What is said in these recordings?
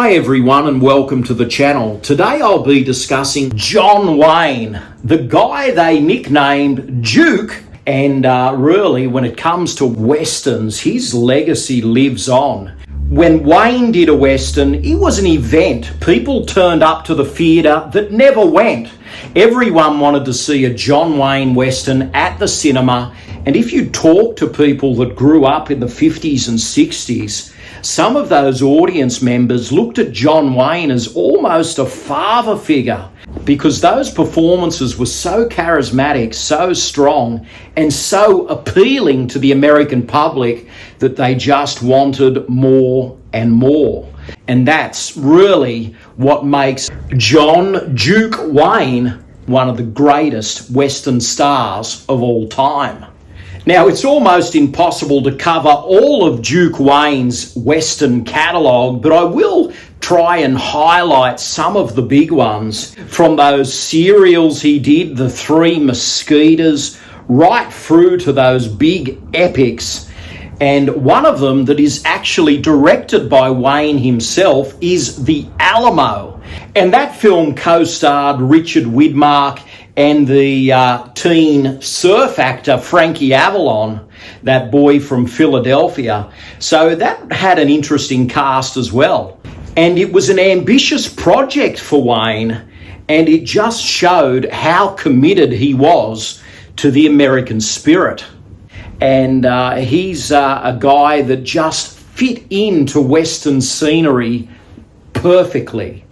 Hi everyone and welcome to the channel. Today I'll be discussing John Wayne, the guy they nicknamed Duke, and really when it comes to westerns, his legacy lives on. When Wayne did a western, it was an event. People turned up to the theatre that never went. Everyone wanted to see a John Wayne western at the cinema, and if you talk to people that grew up in the 50s and 60s, some of those audience members looked at John Wayne as almost a father figure because those performances were so charismatic, so strong, and so appealing to the American public that they just wanted more and more. And that's really what makes John Duke Wayne one of the greatest Western stars of all time. Now, it's almost impossible to cover all of Duke Wayne's Western catalogue, but I will try and highlight some of the big ones from those serials he did, The Three Mosquitoes, right through to those big epics. And one of them that is actually directed by Wayne himself is The Alamo. And that film co-starred Richard Widmark and the teen surf actor Frankie Avalon, that boy from Philadelphia. So that had an interesting cast as well. And it was an ambitious project for Wayne, and it just showed how committed he was to the American spirit. And he's a guy that just fit into Western scenery perfectly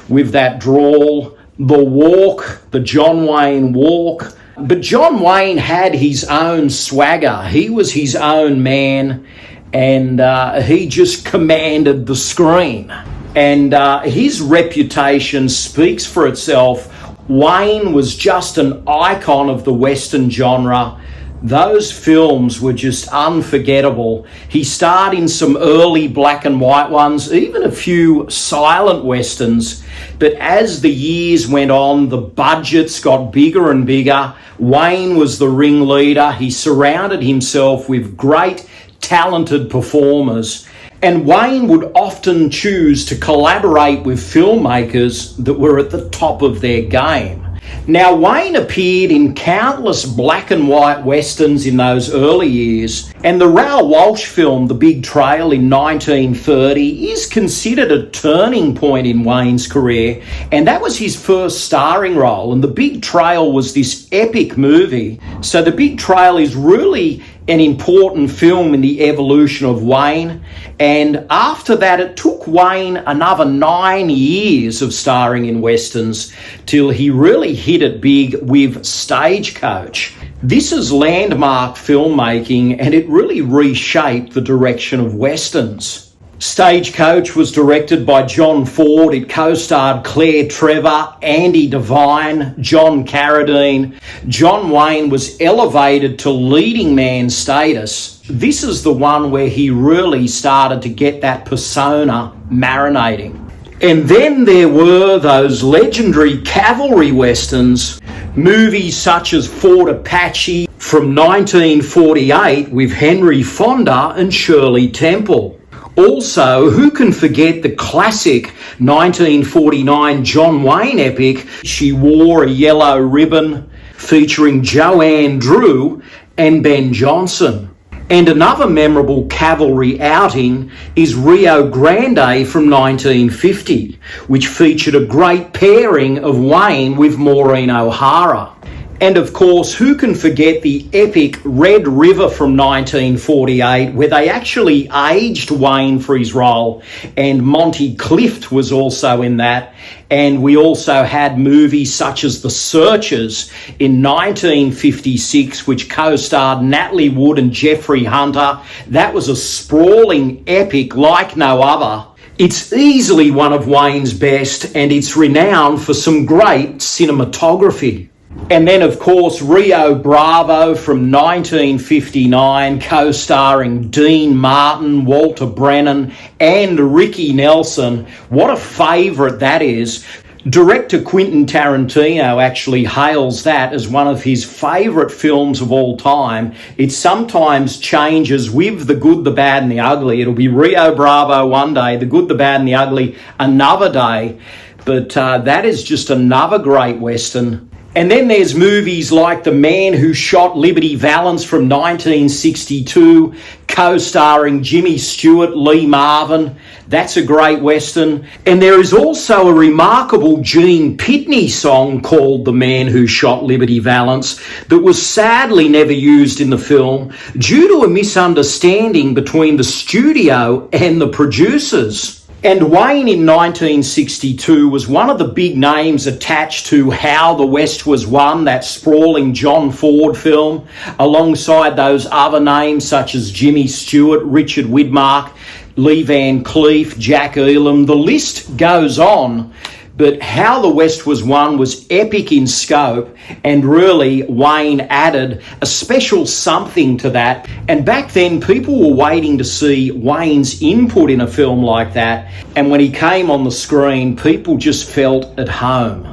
with that drawl, the walk, the John Wayne walk. But John Wayne had his own swagger. He was his own man, and he just commanded the screen. And his reputation speaks for itself. Wayne was just an icon of the Western genre. Those films were just unforgettable. He starred in some early black and white ones, even a few silent westerns. But as the years went on, the budgets got bigger and bigger. Wayne was the ringleader. He surrounded himself with great, talented performers. And Wayne would often choose to collaborate with filmmakers that were at the top of their game. Now, Wayne appeared in countless black and white westerns in those early years, and the Raoul Walsh film, The Big Trail in 1930, is considered a turning point in Wayne's career, and that was his first starring role. And The Big Trail was this epic movie. So The Big Trail is really an important film in the evolution of Wayne. And after that, it took Wayne another 9 years of starring in westerns till he really hit it big with Stagecoach. This is landmark filmmaking, and it really reshaped the direction of westerns. Stagecoach was directed by John Ford. It co-starred Claire Trevor, Andy Devine, John Carradine. John Wayne was elevated to leading man status. This is the one where he really started to get that persona marinating. And then there were those legendary cavalry westerns, movies such as Fort Apache from 1948 with Henry Fonda and Shirley Temple. Also, who can forget the classic 1949 John Wayne epic, She Wore a Yellow Ribbon, featuring Joanne Drew and Ben Johnson. And another memorable cavalry outing is Rio Grande from 1950, which featured a great pairing of Wayne with Maureen O'Hara. And of course, who can forget the epic Red River from 1948, where they actually aged Wayne for his role, and Monty Clift was also in that. And we also had movies such as The Searchers in 1956, which co-starred Natalie Wood and Jeffrey Hunter. That was a sprawling epic like no other. It's easily one of Wayne's best, and it's renowned for some great cinematography. And then, of course, Rio Bravo from 1959, co-starring Dean Martin, Walter Brennan, and Ricky Nelson. What a favourite that is. Director Quentin Tarantino actually hails that as one of his favourite films of all time. It sometimes changes with The Good, the Bad and the Ugly. It'll be Rio Bravo one day, The Good, the Bad and the Ugly another day. But that is just another great Western. And then there's movies like The Man Who Shot Liberty Valance from 1962, co-starring Jimmy Stewart, Lee Marvin. That's a great Western. And there is also a remarkable Gene Pitney song called The Man Who Shot Liberty Valance that was sadly never used in the film due to a misunderstanding between the studio and the producers. And Wayne in 1962 was one of the big names attached to How the West Was Won, that sprawling John Ford film, alongside those other names such as Jimmy Stewart, Richard Widmark, Lee Van Cleef, Jack Elam. The list goes on. But How the West Was Won was epic in scope, and really Wayne added a special something to that. And back then people were waiting to see Wayne's input in a film like that, and when he came on the screen people just felt at home.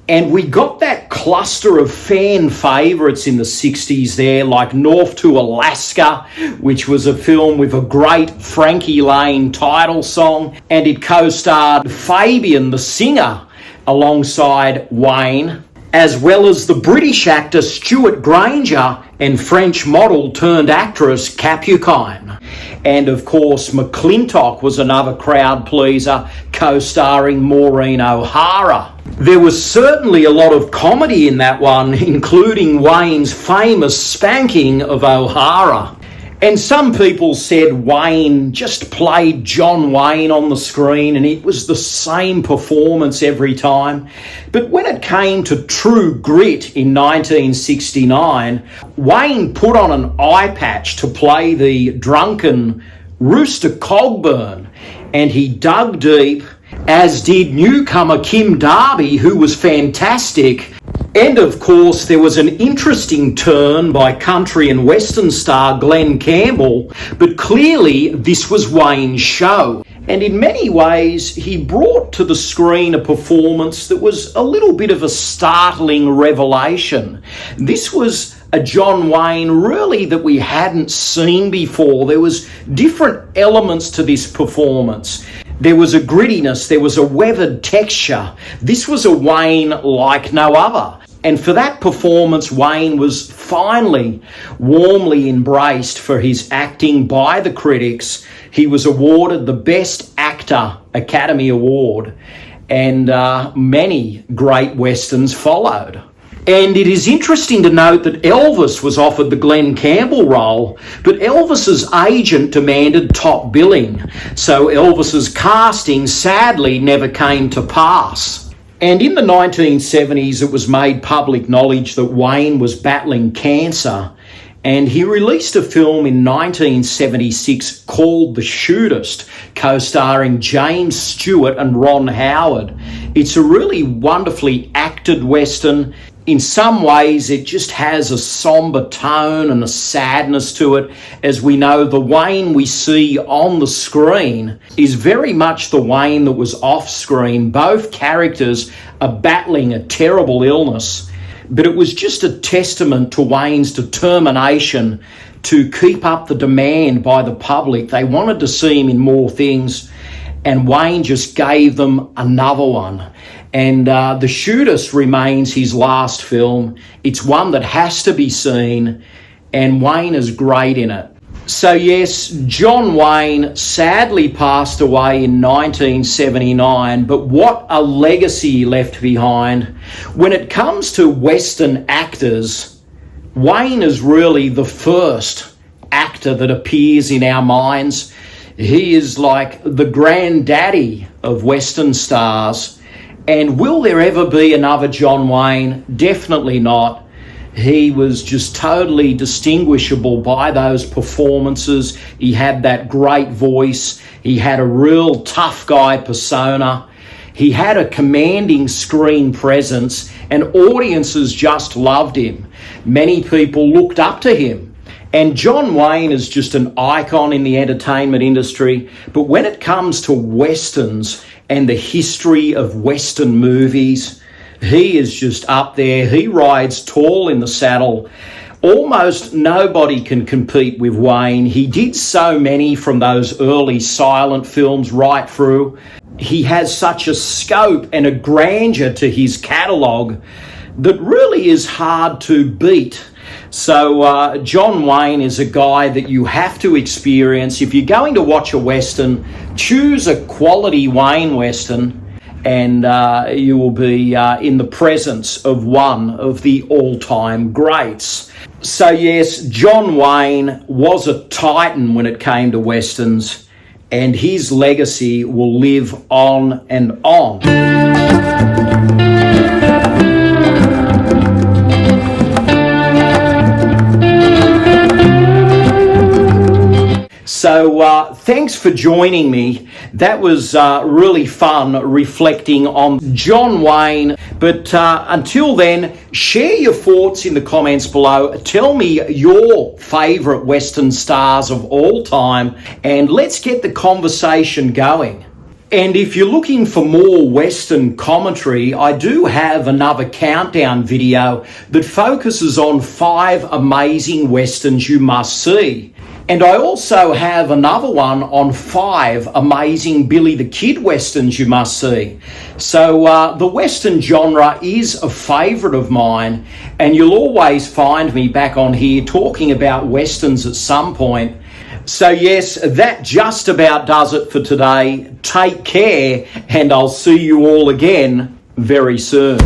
And we got that cluster of fan favourites in the 60s there, like North to Alaska, which was a film with a great Frankie Lane title song, and it co-starred Fabian, the singer, alongside Wayne, as well as the British actor Stuart Granger and French model turned actress Capucine. And of course, McClintock was another crowd pleaser, co-starring Maureen O'Hara. There was certainly a lot of comedy in that one, including Wayne's famous spanking of O'Hara. And some people said Wayne just played John Wayne on the screen and it was the same performance every time. But when it came to True Grit in 1969, Wayne put on an eye patch to play the drunken Rooster Cogburn, and he dug deep, as did newcomer Kim Darby, who was fantastic. And of course, there was an interesting turn by country and western star Glenn Campbell, but clearly this was Wayne's show. And in many ways, he brought to the screen a performance that was a little bit of a startling revelation. This was a John Wayne really that we hadn't seen before. There was different elements to this performance. There was a grittiness, there was a weathered texture. This was a Wayne like no other. And for that performance, Wayne was finally warmly embraced for his acting by the critics. He was awarded the Best Actor Academy Award, and many great westerns followed. And it is interesting to note that Elvis was offered the Glenn Campbell role, but Elvis's agent demanded top billing, so Elvis's casting sadly never came to pass. And in the 1970s, it was made public knowledge that Wayne was battling cancer, and he released a film in 1976 called The Shootist, co-starring James Stewart and Ron Howard. It's a really wonderfully acted western. In some ways, it just has a somber tone and a sadness to it. As we know, the Wayne we see on the screen is very much the Wayne that was off screen. Both characters are battling a terrible illness, but it was just a testament to Wayne's determination to keep up the demand by the public. They wanted to see him in more things, and Wayne just gave them another one. And The Shootist remains his last film. It's one that has to be seen, and Wayne is great in it. So yes, John Wayne sadly passed away in 1979, but what a legacy he left behind. When it comes to Western actors, Wayne is really the first actor that appears in our minds. He is like the granddaddy of Western stars. And will there ever be another John Wayne? Definitely not. He was just totally distinguishable by those performances. He had that great voice. He had a real tough guy persona. He had a commanding screen presence, and audiences just loved him. Many people looked up to him. And John Wayne is just an icon in the entertainment industry. But when it comes to westerns and the history of Western movies. He is just up there. He rides tall in the saddle. Almost nobody can compete with Wayne. He did so many from those early silent films right through. He has such a scope and a grandeur to his catalogue that really is hard to beat. So John Wayne is a guy that you have to experience. If you're going to watch a Western, choose a quality Wayne Western, and you will be in the presence of one of the all-time greats. So yes, John Wayne was a titan when it came to Westerns, and his legacy will live on and on. So thanks for joining me. That was really fun reflecting on John Wayne. But until then, share your thoughts in the comments below. Tell me your favourite Western stars of all time, and let's get the conversation going. And if you're looking for more Western commentary, I do have another countdown video that focuses on 5 amazing Westerns you must see. And I also have another one on 5 amazing Billy the Kid Westerns you must see. So the Western genre is a favourite of mine, and you'll always find me back on here talking about Westerns at some point. So yes, that just about does it for today. Take care, and I'll see you all again very soon.